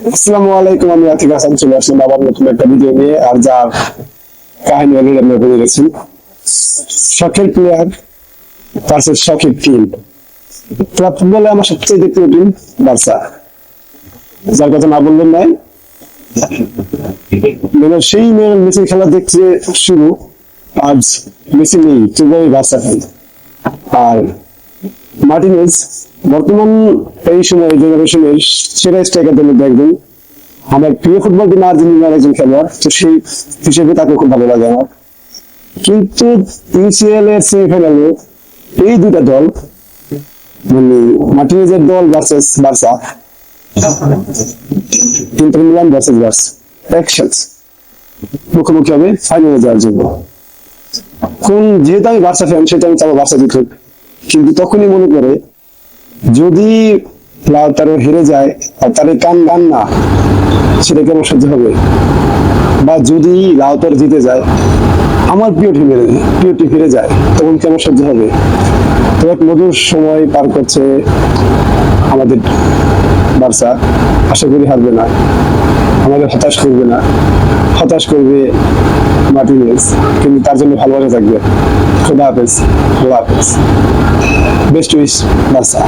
আসসালামু আলাইকুম, আমি আতিক হাসান চলে আসলাম আবার নতুন একটা ভিডিও নিয়ে। আর যার কাহিনী অলরেডি আপনারা বুঝে গেছেন, শখের প্লেয়ার ভার্সেস শখের টিম। ফুটবলে আমার সবচেয়ে দেখতে টিম বার্সা, যার কথা না বললেন নাই। মানে সেই মেসির খেলা দেখতে শুরু, আজ মেসি নেই, তবু আমি বার্সা খাই। আর মার্টিনেজ বর্তমান এই সময় জেনারেশনের সেরা স্ট্রাইকারদের মধ্যে একজন। আমার প্রিয় ফুটবল টিম আর্জেন্টিনার একজন খেলোয়াড়, তো সেই হিসেবে তাকে খুব ভালো লাগে আমার। কিন্তু ইউসিএল এর সেমিফাইনালে এই দুটা দল, মানে মার্টিনেজের দল versus Barca, inter Milan versus Barca একসাথে মুখোমুখি হবে ফাইনালে যাওয়ার জন্য। যেহেতু আমি বার্সা ফ্যান, সেটা আমি চাবো বার্সা জিতুক। কিন্তু তখনই মনে করে, যদি লাউতারো হেরে যায় আর তার কান্না, সেটা কেমন সহ্য হবে? বা যদি লাউতার জিতে যায়, আমার প্রিয় টিম হেরে যায়, তখন কেমন সহ্য হবে? তো এক মধুর সময় পার করছে আমাদের বার্সা। আশা করি হারবে না, আমাদের হতাশ করবে না। হতাশ করবে মার্টিনেজ, কিন্তু তার জন্য ভালোবাসা থাকবে। খোদা হাফেজ, খোদা হাফেজ, বেস্ট উইশ বার্সা।